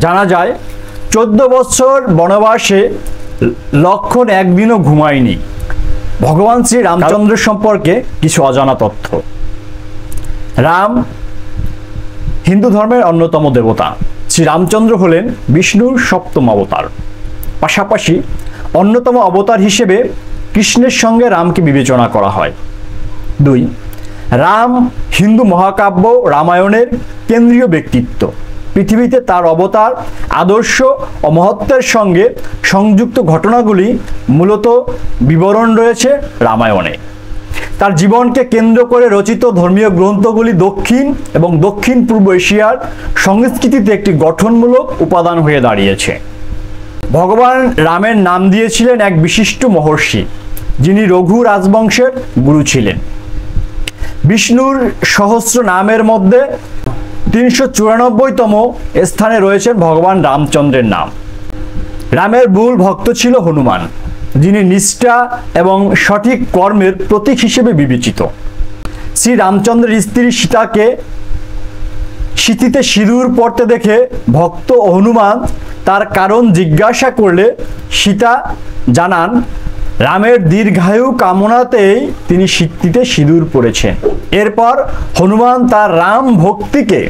জানা যায় 14 বছর বনবাসে লক্ষণ একদিনও ঘুমায়নি। ভগবান শ্রী রামচন্দ্র সম্পর্কে কিছু অজানা তথ্য। রাম হিন্দু ধর্মের অন্যতম দেবতা। শ্রী রামচন্দ্র হলেন বিষ্ণুর সপ্তম অবতার। পাশাপাশি অন্যতম অবতার হিসেবে কৃষ্ণের সঙ্গে রামকে বিবেচনা করা হয়। 2. রাম হিন্দু মহাকাব্য রামায়ণের কেন্দ্রীয় ব্যক্তিত্ব। পৃথিবীতে তার অবতার, আদর্শ ও মহত্বের সঙ্গে সংযুক্ত ঘটনাগুলি মূলত বিবরণ রয়েছে রামায়ণে। তার জীবনকে কেন্দ্র করে রচিত ধর্মীয় গ্রন্থগুলি দক্ষিণ এবং দক্ষিণ পূর্ব এশিয়ার সংস্কৃতিতে একটি গঠনমূলক উপাদান হয়ে দাঁড়িয়েছে। ভগবান রামের নাম দিয়েছিলেন এক বিশিষ্ট মহর্ষি, যিনি রঘু রাজবংশের গুরু ছিলেন। বিষ্ণুর সহস্র নামের মধ্যে 394তম স্থানে রয়েছেন ভগবান রামচন্দ্রের নাম। রামের মূল ভক্ত ছিল হনুমান, যিনি নিষ্ঠা এবং সঠিক কর্মের প্রতীক হিসেবে বিবেচিত। শ্রী রামচন্দ্রের স্ত্রী সীতাকে সিঁথিতে সিঁদুর পড়তে দেখে ভক্ত হনুমান তার কারণ জিজ্ঞাসা করলে সীতা জানান রামের দীর্ঘায়ু কামনাতেই তিনি সিঁথিতে সিঁদুর পড়েছেন। এরপর হনুমান তার রাম ভক্তিকে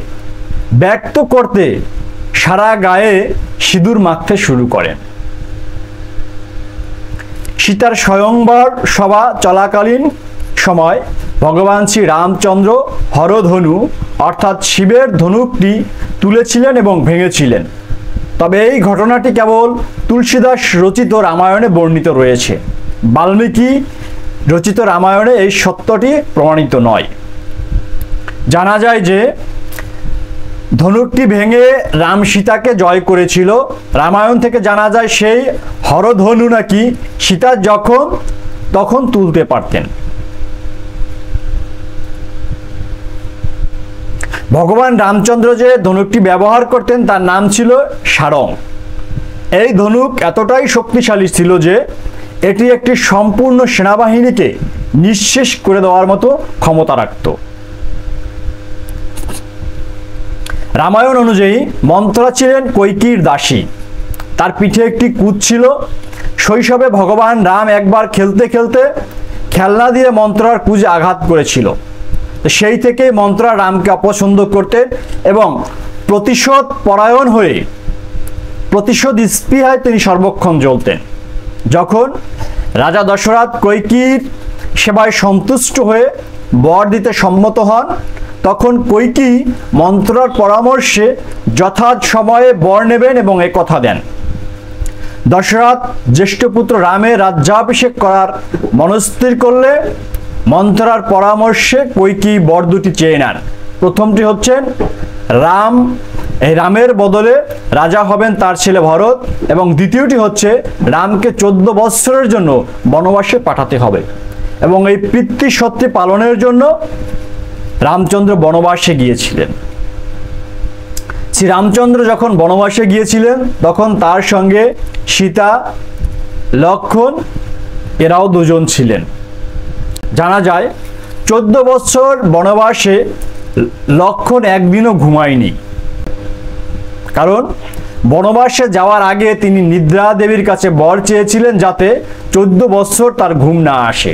ব্যক্ত করতে সারা গায়ে সিঁদুর মাখতে শুরু করেন। সীতার স্বয়ংবর সভা চলাকালীন সময় ভগবান শ্রী রামচন্দ্র হরধনু অর্থাৎ শিবের ধনুকটি তুলেছিলেন এবং ভেঙেছিলেন। তবে এই ঘটনাটি কেবল তুলসীদাস রচিত রামায়ণে বর্ণিত রয়েছে। বাল্মীকি রচিত রামায়ণে এই সত্যটি প্রমাণিত নয়। জানা যায় যে ধনুকটি ভেঙে রাম সীতাকে জয় করেছিল। রামায়ণ থেকে জানা যায় সেই হরধনু নাকি সীতা তখন তুলতে পারতেন। ভগবান রামচন্দ্র যে ধনুকটি ব্যবহার করতেন তার নাম ছিল সারং। এই ধনুক এতটাই শক্তিশালী ছিল যে এটি একটি সম্পূর্ণ সেনাবাহিনীকে নিঃশেষ করে দেওয়ার মতো ক্ষমতা রাখত। রামায়ণ অনুযায়ী মন্থরা ছিলেন কৈকেয়ীর দাসী। তার পিঠে একটি কুচ ছিল। শৈশবে ভগবান রাম একবার খেলতে খেলতে খেলনা দিয়ে মন্থরার কুচে আঘাত করেছিল। সেই থেকেই মন্থরা রামকে অপছন্দ করতেন এবং প্রতিশোধ পরায়ণ হয়ে প্রতিশোধ স্পৃহায় তিনি সর্বক্ষণ জ্বলতেন। যখন রাজা দশরথ কৈকেয়ীর সেবায় সন্তুষ্ট হয়ে বর দিতে সম্মত হন, তখন কৈকেয়ী মন্থরার পরামর্শে যথাযথ সময়ে বর নেবেন এবং এ কথা দেন। দশরথ জ্যেষ্ঠ পুত্র রামের রাজ্যাভিষেক করার মনস্থির করলে মন্থরার পরামর্শে কৈকেয়ী বর দুটি চেয়ে নেন। প্রথমটি হচ্ছেন রামের বদলে রাজা হবেন তার ছেলে ভরত, এবং দ্বিতীয়টি হচ্ছে রামকে 14 বৎসরের জন্য বনবাসে পাঠাতে হবে এবং এই পিতৃসত্য পালনের জন্য রামচন্দ্র বনবাসে গিয়েছিলেন। শ্রী রামচন্দ্র যখন বনবাসে গিয়েছিলেন তখন তার সঙ্গে সীতা, লক্ষ্মণ এরাও দুজন ছিলেন। জানা যায় 14 বছর বনবাসে লক্ষ্মণ একদিনও ঘুমায়নি, কারণ বনবাসে যাওয়ার আগে তিনি নিদ্রা দেবীর কাছে বর চেয়েছিলেন যাতে 14 বছর তার ঘুম না আসে।